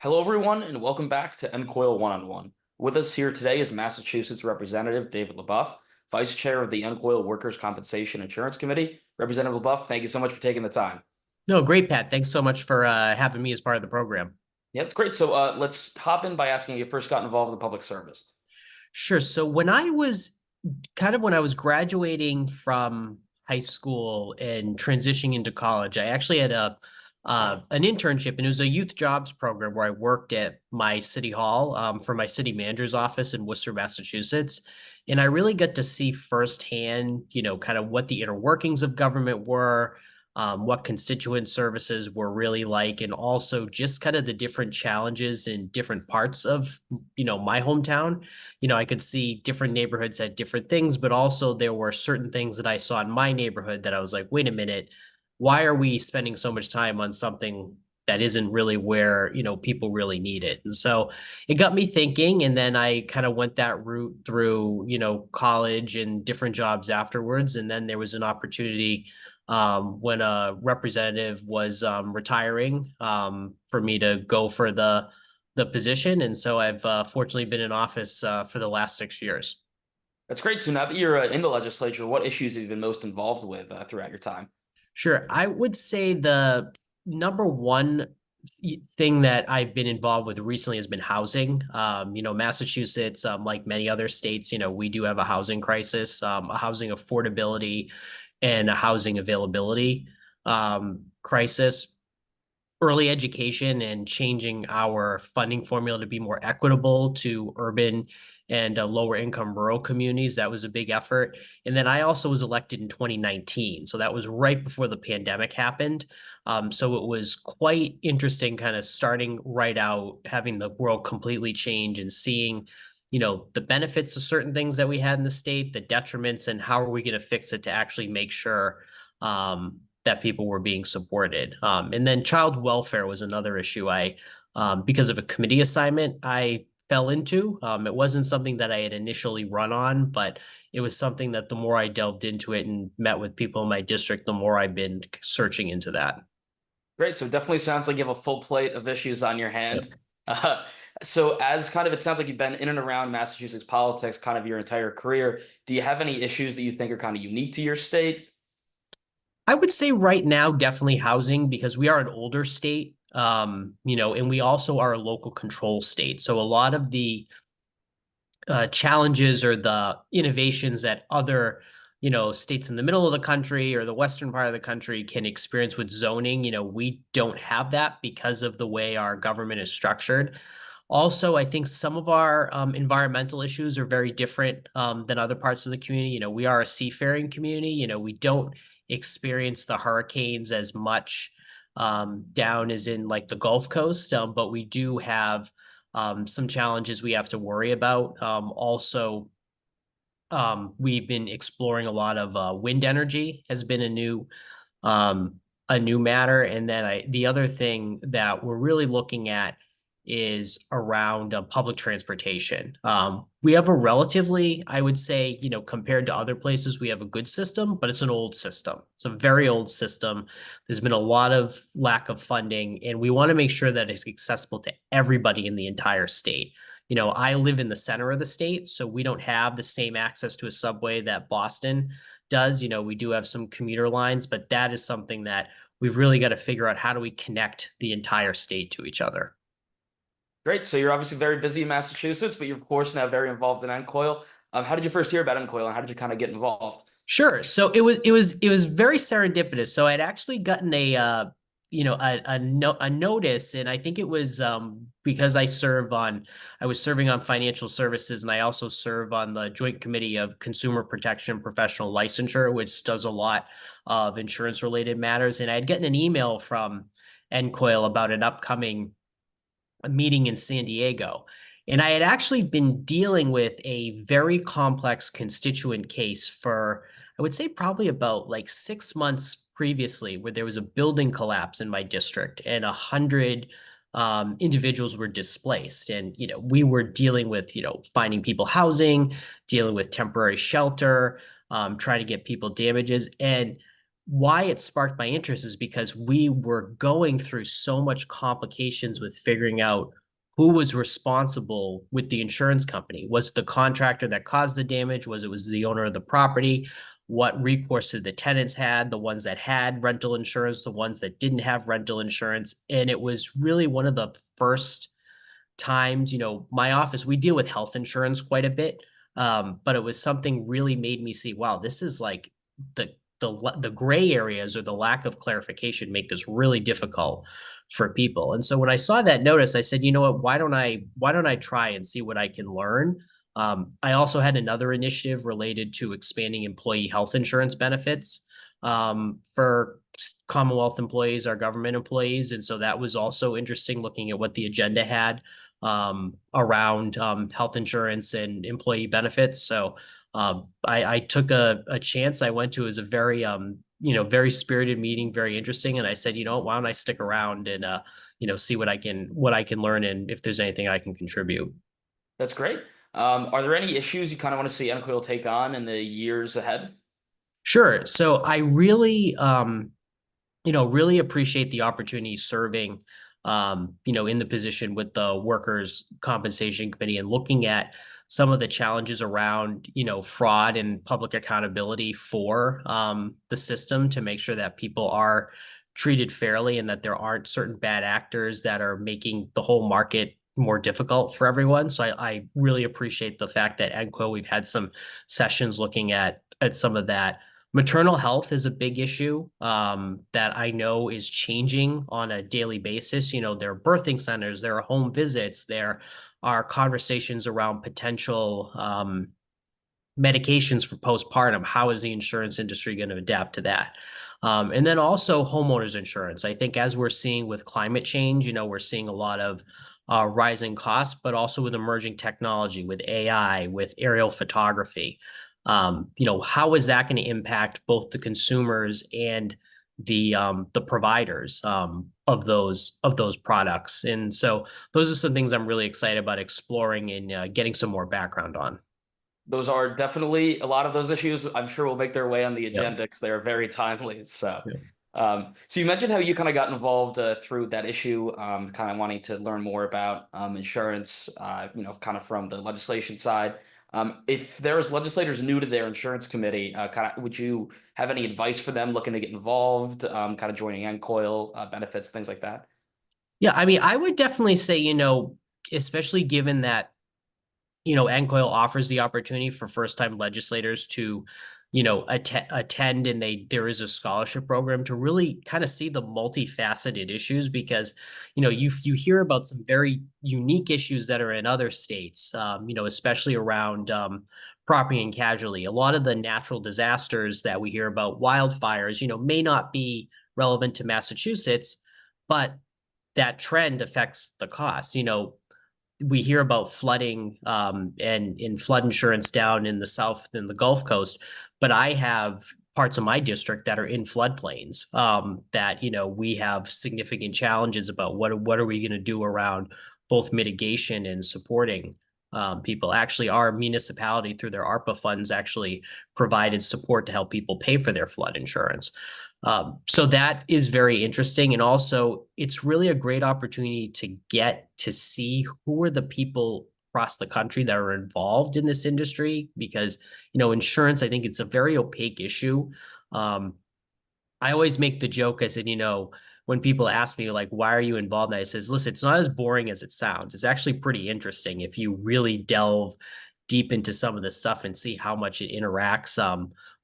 Hello, everyone, and welcome back to NCOIL One-on-One. With us here today is Massachusetts Representative David LeBoeuf, Vice Chair of the NCOIL Workers' Compensation Insurance Committee. Representative LeBoeuf, thank you so much for taking the time. No, great, Pat. Thanks so much for having me as part of the program. Yeah, it's great. So let's hop in by asking you first got involved in public service. Sure. So when I was graduating from high school and transitioning into college, I actually had a an internship, and it was a youth jobs program where I worked at my city hall for my city manager's office in Worcester, Massachusetts. And I really got to see firsthand, kind of what the inner workings of government were, what constituent services were really like, and also just kind of the different challenges in different parts of, my hometown. I could see different neighborhoods had different things, but also there were certain things that I saw in my neighborhood that I was like, wait a minute, why are we spending so much time on something that isn't really where, people really need it? And so it got me thinking. And then I kind of went that route through, college and different jobs afterwards. And then there was an opportunity when a representative was retiring for me to go for the position. And so I've fortunately been in office for the last 6 years. That's great. So now that you're in the legislature, what issues have you been most involved with throughout your time? Sure. I would say the number one thing that I've been involved with recently has been housing. Massachusetts, like many other states, we do have a housing crisis, a housing affordability and a housing availability crisis. Early education and changing our funding formula to be more equitable to urban and lower income rural communities. That was a big effort. And then I also was elected in 2019. So that was right before the pandemic happened. So it was quite interesting kind of starting right out, having the world completely change and seeing, the benefits of certain things that we had in the state, the detriments, and how are we going to fix it to actually make sure that people were being supported. And then child welfare was another issue because of a committee assignment I fell into. It wasn't something that I had initially run on, but it was something that the more I delved into it and met with people in my district, the more I've been searching into that. Great. So it definitely sounds like you have a full plate of issues on your hand. Yep. Uh, so as kind of it sounds like you've been in and around Massachusetts politics kind of your entire career. Do you have any issues that you think are kind of unique to your state? I would say right now, definitely housing because we are an older state, and we also are a local control state. So a lot of the challenges or the innovations that other states in the middle of the country or the western part of the country can experience with zoning, we don't have that because of the way our government is structured. Also, I think some of our environmental issues are very different than other parts of the community. We are a seafaring community. We don't experience the hurricanes as much down as in like the Gulf Coast, but we do have some challenges we have to worry about. Also, we've been exploring a lot of wind energy has been a new matter. And then the other thing that we're really looking at is around public transportation. We have a relatively, I would say, compared to other places, we have a good system, but it's an old system. It's a very old system. There's been a lot of lack of funding, and we want to make sure that it's accessible to everybody in the entire state. I live in the center of the state, so we don't have the same access to a subway that Boston does. We do have some commuter lines, but that is something that we've really got to figure out how do we connect the entire state to each other. Great. So you're obviously very busy in Massachusetts, but you're of course now very involved in NCOIL. How did you first hear about NCOIL and how did you kind of get involved? Sure. So it was very serendipitous. So I'd actually gotten a notice, and I think it was because I was serving on financial services, and I also serve on the Joint Committee of Consumer Protection and Professional Licensure, which does a lot of insurance related matters. And I'd gotten an email from NCOIL about an upcoming meeting in San Diego. And I had actually been dealing with a very complex constituent case for, I would say, probably about like 6 months previously, where there was a building collapse in my district and 100 individuals were displaced. And, we were dealing with, finding people housing, dealing with temporary shelter, trying to get people damages. And why it sparked my interest is because we were going through so much complications with figuring out who was responsible with the insurance company. Was it the contractor that caused the damage? Was the owner of the property? What recourse did the tenants had? The ones that had rental insurance, the ones that didn't have rental insurance, and it was really one of the first times, my office, we deal with health insurance quite a bit. But it was something really made me see, wow, this is like the gray areas or the lack of clarification make this really difficult for people. And so when I saw that notice, I said, you know what, why don't I try and see what I can learn? I also had another initiative related to expanding employee health insurance benefits for Commonwealth employees, our government employees. And so that was also interesting looking at what the agenda had around health insurance and employee benefits. So I took a chance. I went to, it was a very very spirited meeting, very interesting. And I said, why don't I stick around and see what I can learn and if there's anything I can contribute. That's great. Are there any issues you kind of want to see NCOIL take on in the years ahead? Sure. So I really really appreciate the opportunity serving, in the position with the Workers' Compensation Committee and looking at some of the challenges around, fraud and public accountability for the system to make sure that people are treated fairly and that there aren't certain bad actors that are making the whole market more difficult for everyone. So I really appreciate the fact that NCOIL, we've had some sessions looking at some of that. Maternal health is a big issue that I know is changing on a daily basis. There are birthing centers, there are home visits, there are conversations around potential medications for postpartum. How is the insurance industry going to adapt to that? And then also homeowners insurance. I think as we're seeing with climate change, we're seeing a lot of rising costs, but also with emerging technology, with AI, with aerial photography. How is that going to impact both the consumers and the providers of those products? And so those are some things I'm really excited about exploring and getting some more background on. Those are definitely a lot of those issues. I'm sure will make their way on the Yep. agenda because they are very timely. So, Yep. so you mentioned how you kind of got involved through that issue, kind of wanting to learn more about insurance, kind of from the legislation side. If there's legislators new to their insurance committee, kind of, would you have any advice for them looking to get involved, kind of joining NCOIL, benefits, things like that? Yeah, I mean, I would definitely say, especially given that NCOIL offers the opportunity for first-time legislators to, attend, and there is a scholarship program to really kind of see the multifaceted issues because, you hear about some very unique issues that are in other states, especially around property and casualty. A lot of the natural disasters that we hear about, wildfires, may not be relevant to Massachusetts, but that trend affects the cost. We hear about flooding and in flood insurance down in the South and the Gulf Coast, but I have parts of my district that are in floodplains that we have significant challenges about what are we going to do around both mitigation and supporting people. Actually, our municipality through their ARPA funds actually provided support to help people pay for their flood insurance. So that is very interesting. And also, it's really a great opportunity to get to see who are the people across the country that are involved in this industry because, insurance, I think it's a very opaque issue. Um, I always make the joke. I said, when people ask me, like, why are you involved? And I says, listen, it's not as boring as it sounds. It's actually pretty interesting if you really delve deep into some of this stuff and see how much it interacts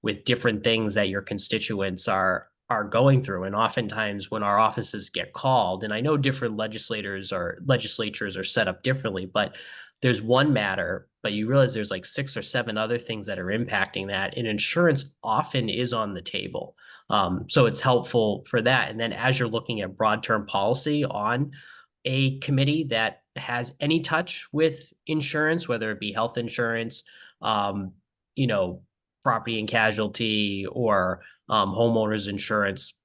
with different things that your constituents are going through. And oftentimes when our offices get called, and I know different legislatures are set up differently, but there's one matter, but you realize there's like 6 or 7 other things that are impacting that. And insurance often is on the table. So it's helpful for that. And then as you're looking at broad term policy on a committee that has any touch with insurance, whether it be health insurance, um, you know, property and casualty, or homeowners insurance,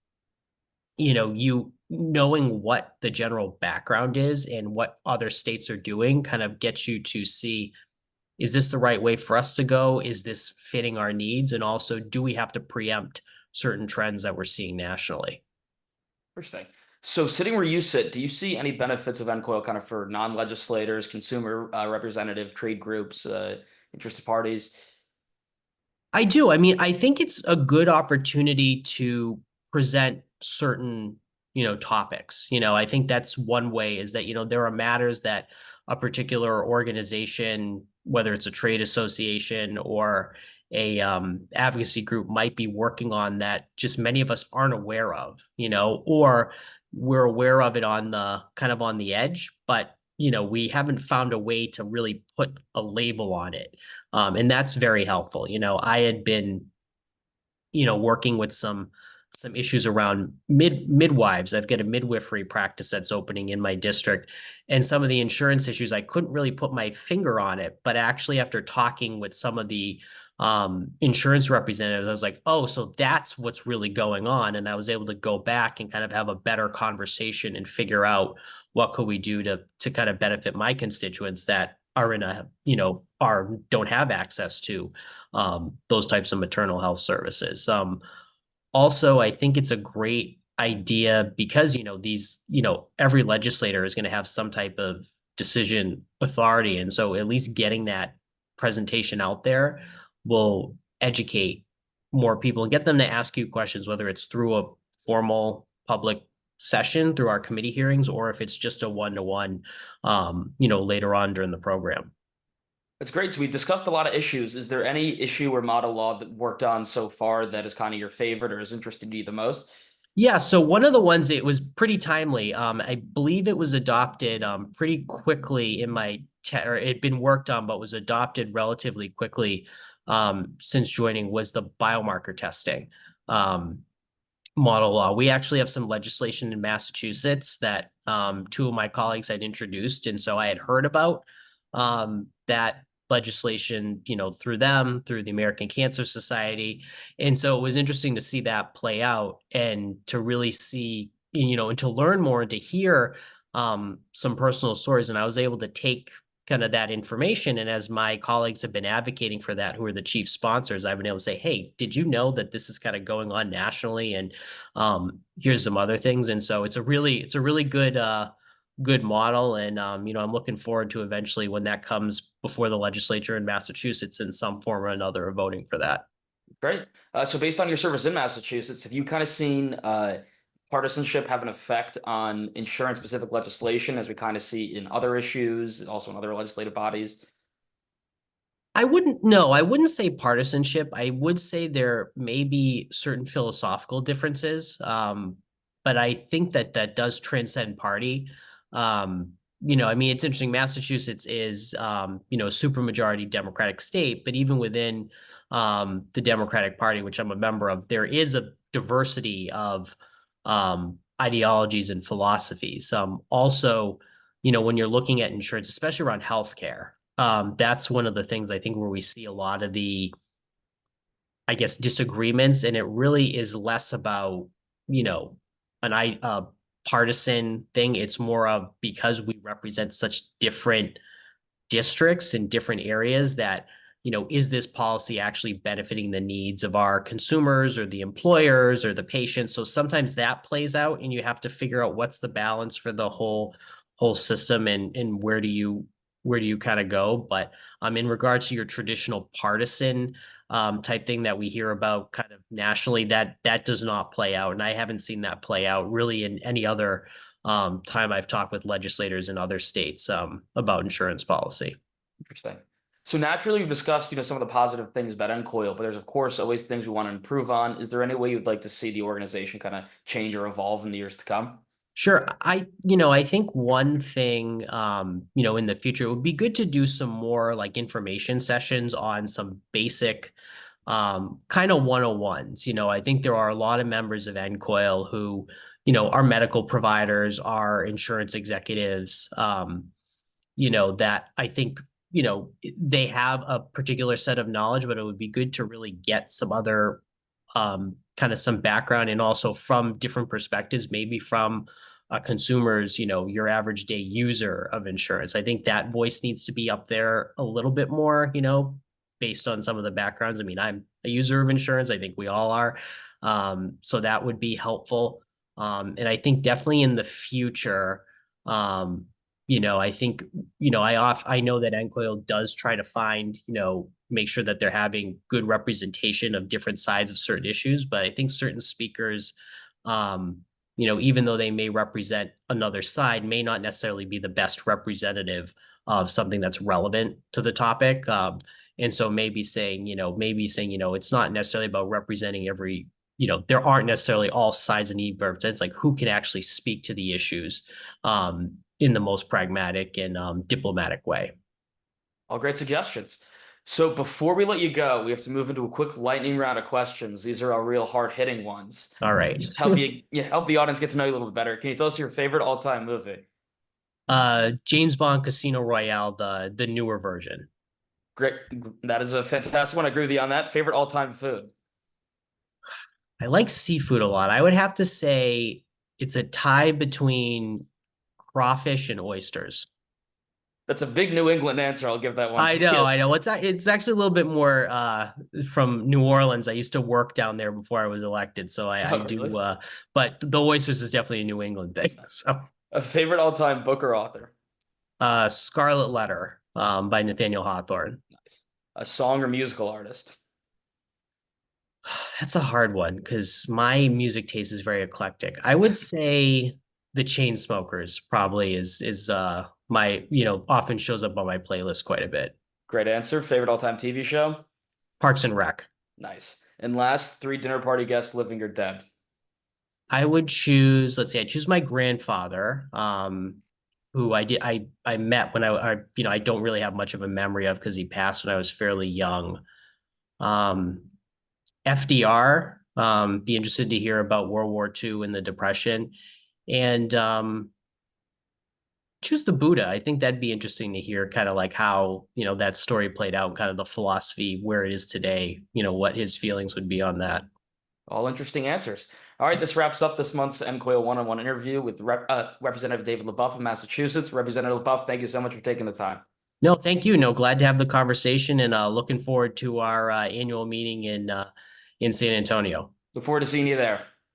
you knowing what the general background is and what other states are doing kind of gets you to see, is this the right way for us to go? Is this fitting our needs? And also, do we have to preempt certain trends that we're seeing nationally. Interesting. So sitting where you sit, do you see any benefits of NCOIL kind of for non-legislators, consumer representative, trade groups, interested parties? I do. I mean, I think it's a good opportunity to present certain, topics. I think that's one way is that, there are matters that a particular organization, whether it's a trade association or a advocacy group, might be working on that just many of us aren't aware of, or we're aware of it on the kind of on the edge, but we haven't found a way to really put a label on it. And that's very helpful. I had been, working with some issues around midwives. I've got a midwifery practice that's opening in my district, and some of the insurance issues I couldn't really put my finger on it, but actually after talking with some of the insurance representatives, I was like, oh, so that's what's really going on, and I was able to go back and kind of have a better conversation and figure out what could we do to kind of benefit my constituents that are in a are don't have access to those types of maternal health services. Also, I think it's a great idea because, every legislator is going to have some type of decision authority. And so at least getting that presentation out there will educate more people and get them to ask you questions, whether it's through a formal public session through our committee hearings, or if it's just a one-to-one, later on during the program. That's great. So we've discussed a lot of issues. Is there any issue or model law that worked on so far that is kind of your favorite or has interested you the most? Yeah, so one of the ones, it was pretty timely. I believe it was adopted pretty quickly in or it'd been worked on, but was adopted relatively quickly since joining, was the biomarker testing model law. We actually have some legislation in Massachusetts that two of my colleagues had introduced, and so I had heard about that legislation, through them, through the American Cancer Society. And so it was interesting to see that play out and to really see, and to learn more and to hear some personal stories. And I was able to take kind of that information. And as my colleagues have been advocating for that, who are the chief sponsors, I've been able to say, hey, did you know that this is kind of going on nationally? And here's some other things. And so it's a really good model. And, I'm looking forward to eventually when that comes before the legislature in Massachusetts in some form or another of voting for that. Great. So based on your service in Massachusetts, have you kind of seen partisanship have an effect on insurance specific legislation as we kind of see in other issues, also in other legislative bodies? I wouldn't say partisanship. I would say there may be certain philosophical differences. But I think that that does transcend party. I mean, it's interesting. Massachusetts is, a supermajority Democratic state, but even within the Democratic Party, which I'm a member of, there is a diversity of ideologies and philosophies. Also, when you're looking at insurance, especially around healthcare, that's one of the things I think where we see a lot of the, I guess, disagreements, and it really is less about, you know, a partisan thing. It's more of because we represent such different districts in different areas that, is this policy actually benefiting the needs of our consumers or the employers or the patients? So sometimes that plays out and you have to figure out what's the balance for the whole system, and where do you kind of go. But in regards to your traditional partisan type thing that we hear about kind of nationally, that does not play out. And I haven't seen that play out really in any other time I've talked with legislators in other states about insurance policy. Interesting. So naturally, we've discussed, some of the positive things about NCOIL, but there's of course always things we want to improve on. Is there any way you'd like to see the organization kind of change or evolve in the years to come? Sure. I think one thing, in the future, it would be good to do some more like information sessions on some basic, kind of 101s. I think there are a lot of members of NCOIL who, are medical providers, are insurance executives, that I think, they have a particular set of knowledge, but it would be good to really get some other kind of some background, and also from different perspectives, maybe from consumers, your average day user of insurance. I think that voice needs to be up there a little bit more, based on some of the backgrounds. I mean, I'm a user of insurance. I think we all are. So that would be helpful. And I think definitely in the future, I think, I know that NCOIL does try to find, make sure that they're having good representation of different sides of certain issues. But I think certain speakers, even though they may represent another side, may not necessarily be the best representative of something that's relevant to the topic. And so maybe saying, it's not necessarily about representing there aren't necessarily all sides and need it's like who can actually speak to the issues in the most pragmatic and diplomatic way. All great suggestions. So before we let you go, we have to move into a quick lightning round of questions. These are our real hard-hitting ones. All right. Just help help the audience get to know you a little bit better. Can you tell us your favorite all-time movie? James Bond Casino Royale, the newer version. Great. That is a fantastic one. I agree with you on that. Favorite all-time food? I like seafood a lot. I would have to say it's a tie between crawfish and oysters. That's a big New England answer. I'll give that one I to know, you. I know. It's actually a little bit more from New Orleans. I used to work down there before I was elected, so I Oh, do. really? But the oysters is definitely a New England thing. So, A favorite all-time book or author? Scarlet Letter by Nathaniel Hawthorne. Nice. A song or musical artist? That's a hard one because my music taste is very eclectic. I would say the Chainsmokers probably is my often shows up on my playlist quite a bit. Great answer. Favorite all-time TV show? Parks and Rec. Nice. And last, three dinner party guests, living or dead. I would choose, let's see, I choose my grandfather, who I met when I don't really have much of a memory of because he passed when I was fairly young. Um, FDR, be interested to hear about World War II and the Depression. And choose the Buddha. I think that'd be interesting to hear kind of like how, that story played out, kind of the philosophy where it is today, what his feelings would be on that. All interesting answers. All right, this wraps up this month's NCOIL one-on-one interview with Representative David LeBoeuf of Massachusetts. Representative LeBoeuf, thank you so much for taking the time. No, thank you. No, glad to have the conversation and looking forward to our annual meeting in San Antonio. Look forward to seeing you there.